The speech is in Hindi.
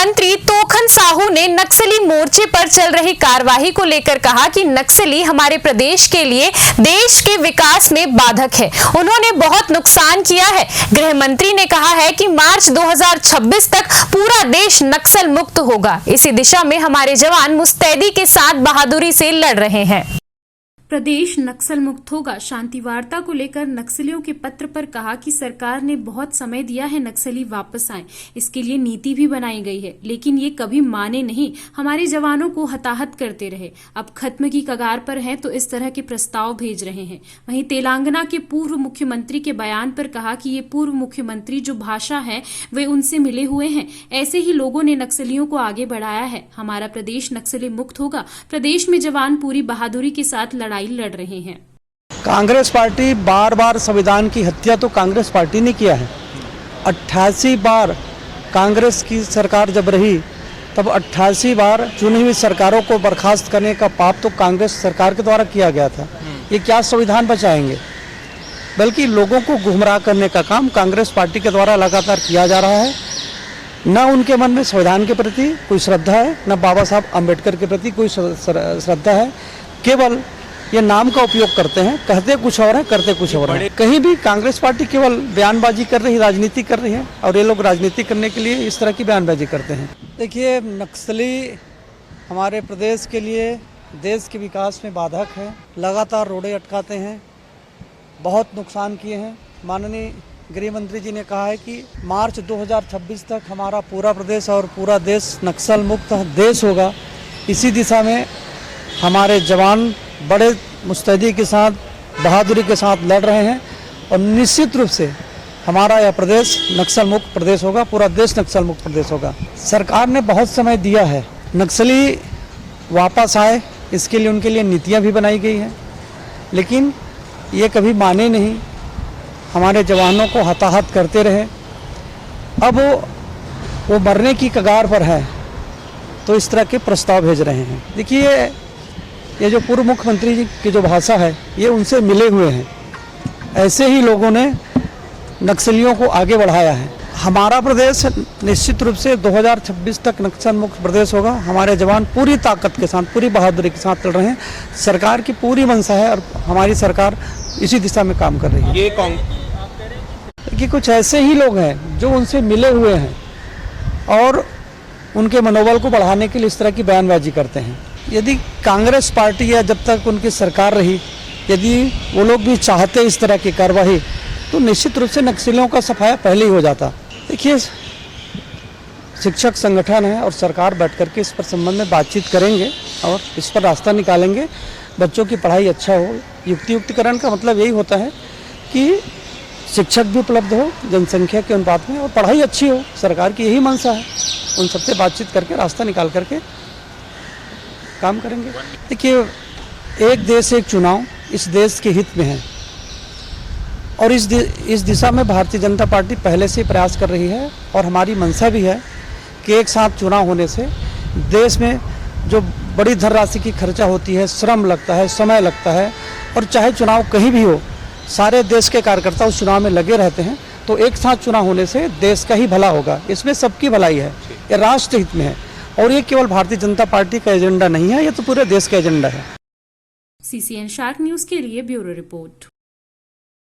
मंत्री तोखन साहू ने नक्सली मोर्चे पर चल रही कार्रवाई को लेकर कहा कि नक्सली हमारे प्रदेश के लिए देश के विकास में बाधक है। उन्होंने बहुत नुकसान किया है। गृह मंत्री ने कहा है कि मार्च 2026 तक पूरा देश नक्सल मुक्त होगा। इसी दिशा में हमारे जवान मुस्तैदी के साथ बहादुरी से लड़ रहे हैं। प्रदेश नक्सल मुक्त होगा। शांति वार्ता को लेकर नक्सलियों के पत्र पर कहा कि सरकार ने बहुत समय दिया है नक्सली वापस आए, इसके लिए नीति भी बनाई गई है, लेकिन ये कभी माने नहीं, हमारे जवानों को हताहत करते रहे। अब खत्म की कगार पर हैं तो इस तरह के प्रस्ताव भेज रहे हैं। वहीं तेलंगाना के पूर्व मुख्यमंत्री के बयान पर कहा कि ये पूर्व मुख्यमंत्री जो भाषा है वे उनसे मिले हुए हैं। ऐसे ही लोगों ने नक्सलियों को आगे बढ़ाया है। हमारा प्रदेश नक्सली मुक्त होगा। प्रदेश में जवान पूरी बहादुरी के साथ लड़ाई लड़ रहे हैं। कांग्रेस पार्टी बार बार संविधान की हत्या तो कांग्रेस पार्टी ने किया है। 88 बार कांग्रेस की सरकार जब रही तब 88 बार चुनी हुई सरकारों को बर्खास्त करने का पाप तो कांग्रेस सरकार के द्वारा किया गया था। ये क्या संविधान बचाएंगे, बल्कि लोगों को गुमराह करने का काम कांग्रेस पार्टी के द्वारा लगातार किया जा रहा है। न उनके मन में संविधान के प्रति कोई श्रद्धा है, न बाबा साहब अम्बेडकर के प्रति कोई श्रद्धा है। केवल ये नाम का उपयोग करते हैं, कहते कुछ और है, करते कुछ और है। कहीं भी कांग्रेस पार्टी केवल बयानबाजी कर रही, राजनीति कर रही है, और ये लोग राजनीति करने के लिए इस तरह की बयानबाजी करते हैं। देखिए, नक्सली हमारे प्रदेश के लिए, देश के विकास में बाधक है। लगातार रोड़े अटकाते हैं, बहुत नुकसान किए हैं। माननीय गृह मंत्री जी ने कहा है कि मार्च 2026 तक हमारा पूरा प्रदेश और पूरा देश नक्सल मुक्त देश होगा। इसी दिशा में हमारे जवान बड़े मुस्तैदी के साथ, बहादुरी के साथ लड़ रहे हैं, और निश्चित रूप से हमारा यह प्रदेश नक्सल मुक्त प्रदेश होगा, पूरा देश नक्सल मुक्त प्रदेश होगा। सरकार ने बहुत समय दिया है नक्सली वापस आए, इसके लिए उनके लिए नीतियां भी बनाई गई हैं, लेकिन ये कभी माने नहीं, हमारे जवानों को हताहत करते रहे। अब वो मरने की कगार पर है तो इस तरह के प्रस्ताव भेज रहे हैं। देखिए, ये जो पूर्व मुख्यमंत्री जी की जो भाषा है ये उनसे मिले हुए हैं। ऐसे ही लोगों ने नक्सलियों को आगे बढ़ाया है। हमारा प्रदेश निश्चित रूप से 2026 तक नक्सल मुक्त प्रदेश होगा। हमारे जवान पूरी ताकत के साथ, पूरी बहादुरी के साथ लड़ रहे हैं। सरकार की पूरी मंशा है और हमारी सरकार इसी दिशा में काम कर रही है। कि कुछ ऐसे ही लोग हैं जो उनसे मिले हुए हैं और उनके मनोबल को बढ़ाने के लिए इस तरह की बयानबाजी करते हैं। यदि कांग्रेस पार्टी या जब तक उनकी सरकार रही, यदि वो लोग भी चाहते इस तरह की कार्रवाई, तो निश्चित रूप से नक्सलियों का सफाया पहले ही हो जाता। देखिए, शिक्षक संगठन है और सरकार बैठ करके इस पर संबंध में बातचीत करेंगे और इस पर रास्ता निकालेंगे। बच्चों की पढ़ाई अच्छा हो। युक्तिकरण का मतलब यही होता है कि शिक्षक भी उपलब्ध हो जनसंख्या के अनुपात में और पढ़ाई अच्छी हो। सरकार की यही मंशा है। उन सबसे बातचीत करके रास्ता निकाल करके काम करेंगे। देखिए, एक देश एक चुनाव इस देश के हित में है, और इस दिशा में भारतीय जनता पार्टी पहले से प्रयास कर रही है, और हमारी मंशा भी है कि एक साथ चुनाव होने से देश में जो बड़ी धनराशि की खर्चा होती है, श्रम लगता है, समय लगता है, और चाहे चुनाव कहीं भी हो, सारे देश के कार्यकर्ता उस चुनाव में लगे रहते हैं, तो एक साथ चुनाव होने से देश का ही भला होगा। इसमें सबकी भलाई है, ये राष्ट्र हित में है, और ये केवल भारतीय जनता पार्टी का एजेंडा नहीं है, ये तो पूरे देश का एजेंडा है। CCN शार्क न्यूज के लिए ब्यूरो रिपोर्ट।